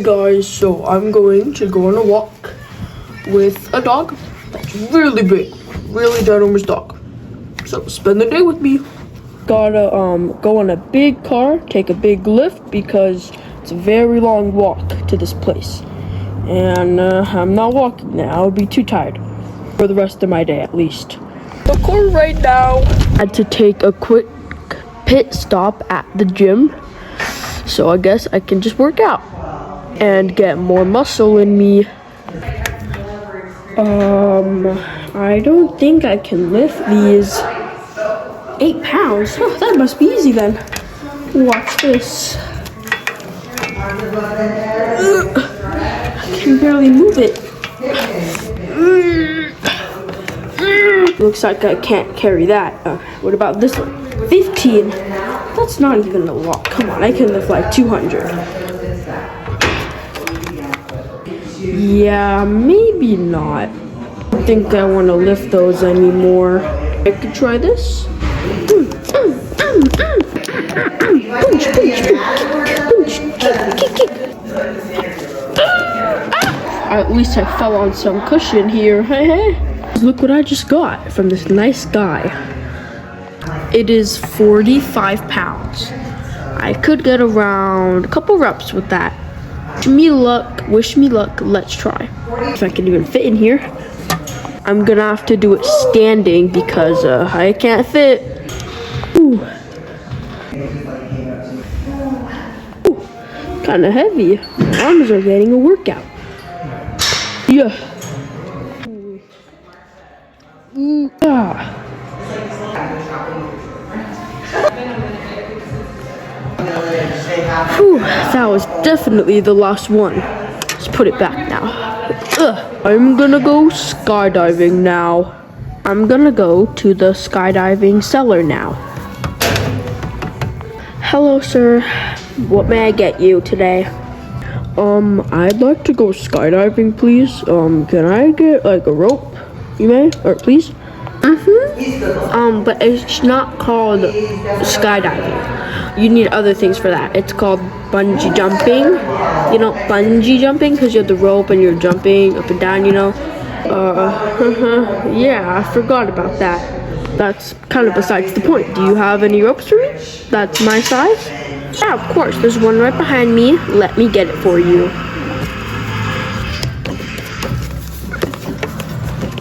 guys, so I'm going to go on a walk with a dog that's really big, really ginormous dog. So spend the day with me. Gotta go on a big car, take a big lift because it's a very long walk to this place. And I'm not walking now, I'll be too tired for the rest of my day at least. Of course, right now I had to take a quick pit stop at the gym, so I guess I can just work out and get more muscle in me. I don't think I can lift these 8 pounds. Oh, that must be easy then. Watch this. I can barely move it. Looks like I can't carry that. What about this one? 15. That's not even a lot. Come on, I can lift like 200. Yeah, maybe not. I don't think I want to lift those anymore. I could try this. At least I fell on some cushion here. Look what I just got from this nice guy. It is 45 pounds. I could get around a couple reps with that. Wish me luck, let's try. If I can even fit in here. I'm gonna have to do it standing because I can't fit. Ooh. Ooh, kinda heavy. My arms are getting a workout. Yeah. Whew, that was definitely the last one. Let's put it back now. I'm gonna go skydiving now. I'm gonna go to the skydiving cellar now. Hello, sir. What may I get you today? I'd like to go skydiving, please. Can I get like a rope? You may, or please? But it's not called skydiving. You need other things for that. It's called bungee jumping. You know, bungee jumping, because you have the rope and you're jumping up and down, you know. Yeah, I forgot about that. That's kind of besides the point. Do you have any ropes for me? That's my size? Yeah, of course. There's one right behind me. Let me get it for you.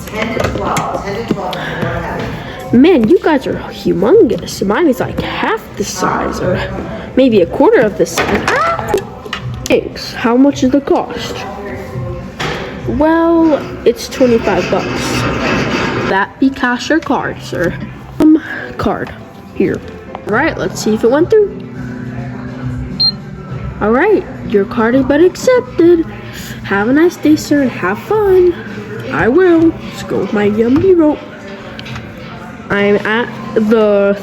10 to 12. 10 to 12. Man, you guys are humongous. Mine is like half the size, or maybe a quarter of the size. Thanks. How much is the cost? Well, it's 25 bucks. That be cash or card, sir? Card. Here. Alright, let's see if it went through. Alright, your card has been accepted. Have a nice day, sir, and have fun. I will. Let's go with my yummy rope. I'm at the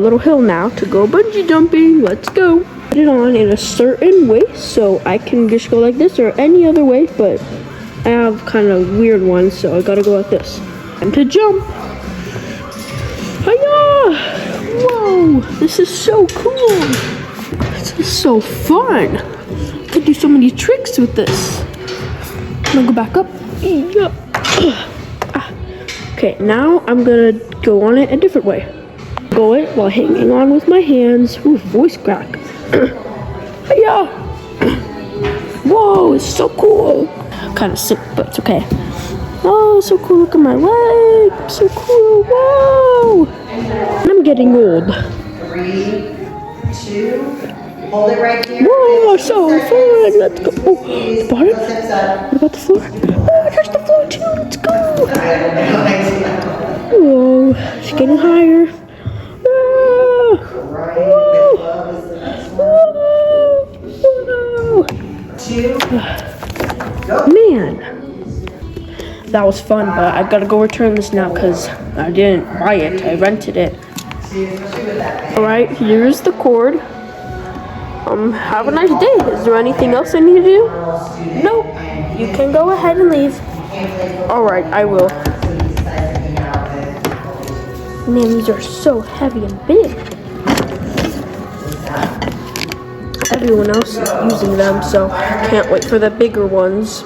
little hill now to go bungee jumping. Let's go. Put it on in a certain way so I can just go like this or any other way, but I have kind of weird ones, so I gotta go like this. Time to jump. Hiya! Whoa, this is so cool. This is so fun. I could do so many tricks with this. I'm gonna go back up. Okay, now I'm gonna go on it a different way. Go it while hanging on with my hands. Ooh, voice crack. Hiya! Whoa, it's so cool. I'm kind of sick, but it's okay. Oh, so cool. Look at my leg. So cool. Whoa! And I'm getting old. 3, 2, hold it right here. Whoa, so fun. Let's go. Oh, the bottom? What about the floor? Oh, there's the floor too. Let's go. Whoa, it's getting higher. Whoa. Whoa. Whoa. Man. That was fun, but I gotta go return this now because I didn't buy it. I rented it. Alright, here's the cord. Have a nice day. Is there anything else I need to do? Nope. You can go ahead and leave. Alright, I will. Man, these are so heavy and big. everyone else is using them, so can't wait for the bigger ones.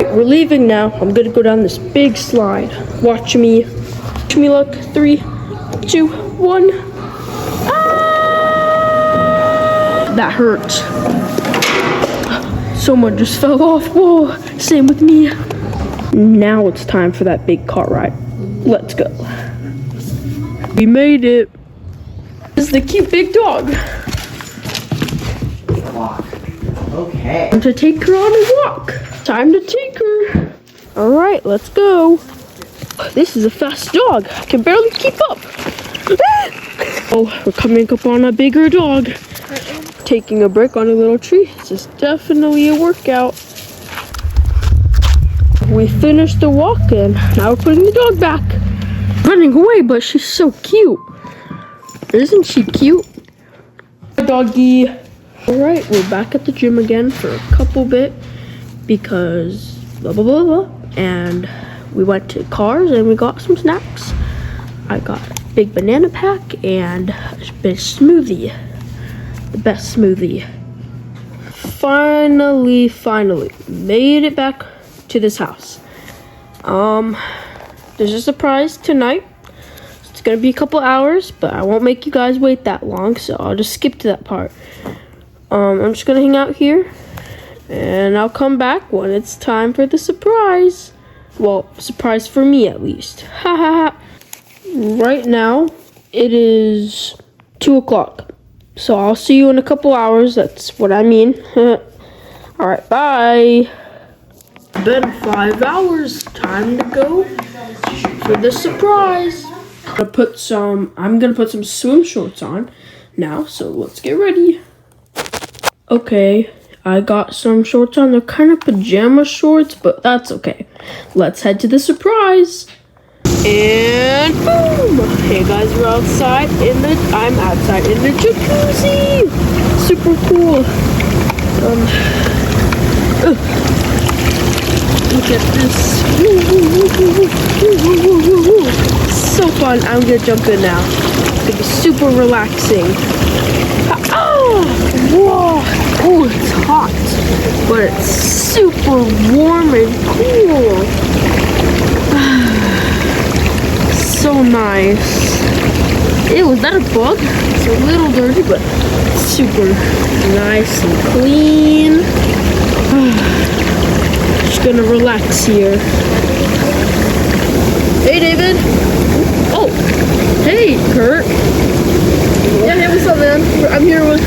We're leaving now. I'm gonna go down this big slide. Watch me. Watch me look. 3, 2, 1. Ah! That hurt. Someone just fell off. Whoa, same with me. Now it's time for that big car ride. Let's go. We made it. This is the cute big dog. Okay. Time to take her on a walk. Time to take her. All right, let's go. This is a fast dog. I can barely keep up. Oh, we're coming up on a bigger dog. Taking a break on a little tree. This is definitely a workout. We finished the walk and now we're putting the dog back. Running away, but she's so cute. Isn't she cute? Doggy. Alright, we're back at the gym again for a couple bit because blah blah blah blah. And we went to Cars and we got some snacks. I got a big banana pack and a big smoothie. The best smoothie. Finally made it back to this house. There's a surprise tonight. It's gonna be a couple hours, but I won't make you guys wait that long, so I'll just skip to that part. I'm just gonna hang out here and I'll come back when it's time for the surprise. Well, surprise for me at least. Ha ha ha. Right now it is 2 o'clock. So I'll see you in a couple hours. That's what I mean. Alright, bye. Been 5 hours. Time to go for the surprise. I'm gonna put some swim shorts on now, so let's get ready. Okay, I got some shorts on. They're kind of pajama shorts, but that's okay. Let's head to the surprise. And boom! Hey guys, we're outside I'm outside in the jacuzzi. Super cool. Look at this. So fun. I'm gonna jump in now. It's gonna be super relaxing. Oh, whoa. Oh, it's hot, but it's super warm and cool. So nice. Ew, is that a bug? It's a little dirty, but super nice and clean. Just gonna relax here. Hey, David. Oh, hey, Kurt. Yeah, hey, what's up, man? I'm here with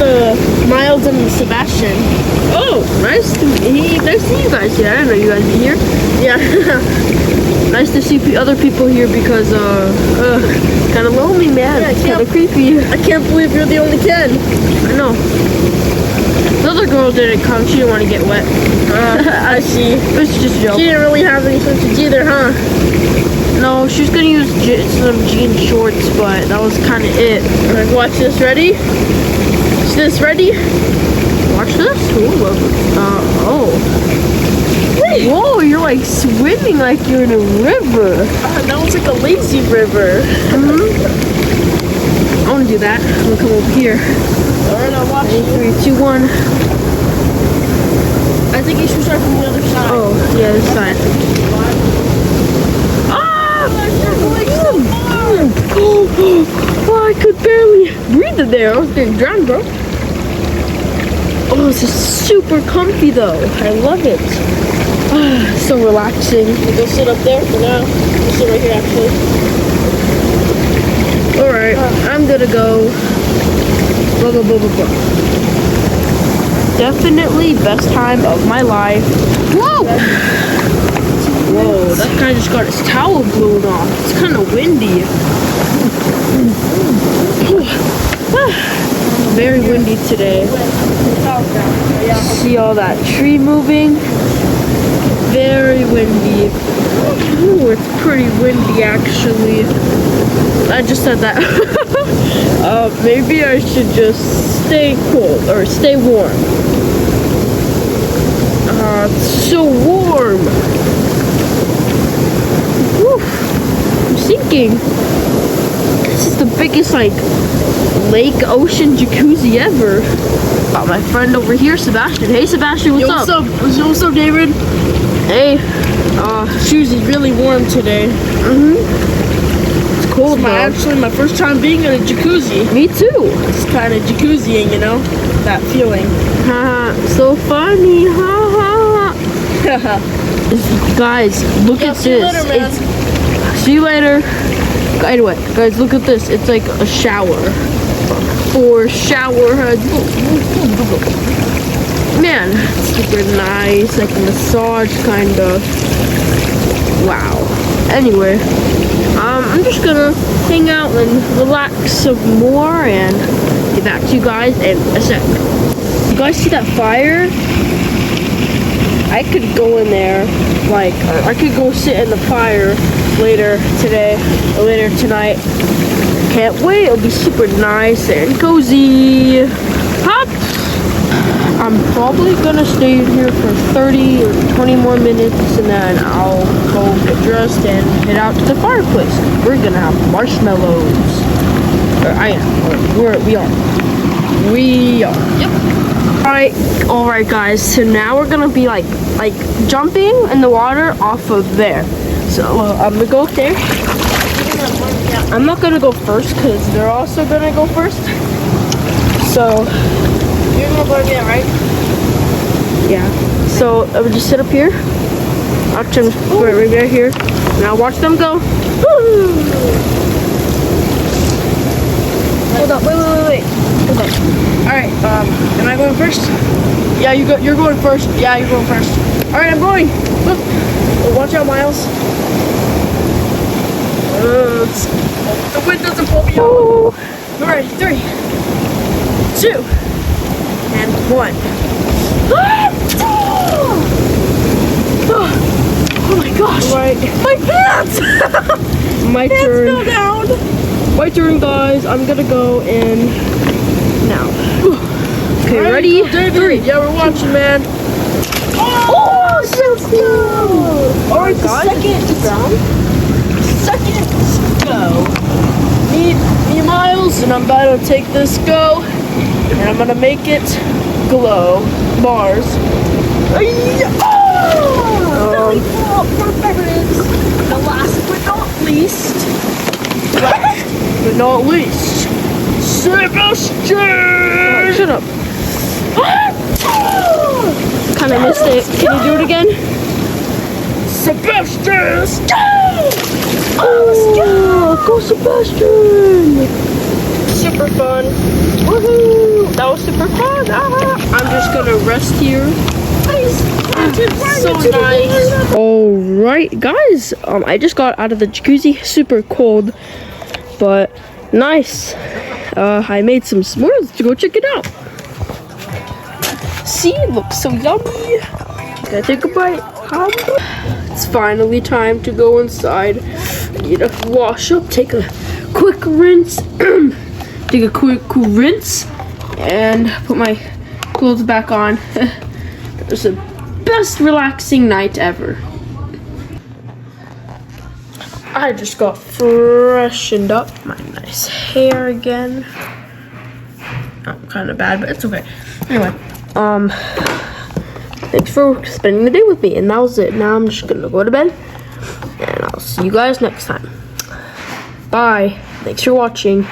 Miles and Sebastian. Oh, nice to see you guys here. I didn't know you guys were here. Yeah. Nice to see other people here because, kind of lonely, man. Yeah, kind of creepy. I can't believe you're the only kid. I know. The other girl didn't come. She didn't want to get wet. I see. It's just a joke. She didn't really have any swimsuits either, huh? No, she was going to use some jean shorts, but that was kind of it. Alright, watch this. Ready? Is this ready? Watch this? Ooh, oh. Whoa, you're like swimming like you're in a river. That was like a lazy river. I want to do that. I'm gonna come over here. Alright, I'll watch. 3, 2, 1. I think you should start from the other side. Oh, yeah, this side. Ah! Oh, I could barely breathe in there. I was getting drowned, bro. Oh, this is super comfy though. I love it. So relaxing. We'll go sit up there for now. We'll sit right here actually. Alright, I'm gonna go. Blah, blah, blah, blah, blah. Definitely best time of my life. Whoa! Whoa, that guy just got his towel blown off. It's kind of windy. Very windy today. See all that tree moving? Very windy. Ooh, it's pretty windy actually. I just said that. Maybe I should just stay cool or stay warm. It's so warm. Woo, I'm sinking. This is It's the biggest like lake ocean jacuzzi ever. Got my friend over here, Sebastian. Hey Sebastian, what's up? What's up, David? Hey. Shoes is really warm today. It's cold though. Actually my first time being in a jacuzzi. Me too. It's kind of jacuzziing, you know? That feeling. Haha, so funny. Ha ha. Guys, look at See you this. later, man. See you later. Anyway, guys, look at this. It's like a shower. For shower heads. Man, it's super nice. Like a massage kind of. Wow. Anyway, I'm just gonna hang out and relax some more and get back to you guys in a sec. You guys see that fire? I could go in there, like, I could go sit in the fire later today, or later tonight. Can't wait, it'll be super nice and cozy. Hop! I'm probably gonna stay here for 30 or 20 more minutes, and then I'll go get dressed and head out to the fireplace. We're gonna have marshmallows. Or I am, we are. Yep. Alright guys, so now we're gonna be like jumping in the water off of there. So I'm gonna go up there. I'm not gonna go first because they're also gonna go first. So You're gonna burn me out, right? yeah. So I would just sit up here. I'll just put it right here. And I'll watch them go. Hold up, wait. Hold up. Alright, am I going first? Yeah, you're going first. Yeah, you're going first. Alright, I'm going. Look. Oh, watch out, Miles. The wind doesn't pull me out. Alright, 3, 2, and 1. Oh my gosh. Right. My pants! My Pants turn. fell down. My turn, guys. I'm gonna go in now. Okay, Alright, ready? go, David. 3. Yeah, we're watching, man. Oh, let's go! Alright, second go. Me Miles, and I'm about to take this go, and I'm gonna make it glow. Bars. Really cool. Perfect. The last but not least. But not least, Sebastian! Shut up. Kind of missed it. Can you do it again? Sebastian! Oh, go Sebastian! Super fun. Woohoo! That was super fun. I'm just gonna rest here. So nice. Alright, guys. I just got out of the jacuzzi. Super cold, but nice. I made some s'mores to go check it out. See, it looks so yummy. Gotta take a bite. It's finally time to go inside. I need to wash up, take a quick rinse, and put my clothes back on. It was the best relaxing night ever. I just got freshened up. My nice hair again. Kind of bad, but it's okay. Anyway, thanks for spending the day with me, and that was it. Now I'm just gonna go to bed, and I'll see you guys next time. Bye. Thanks for watching.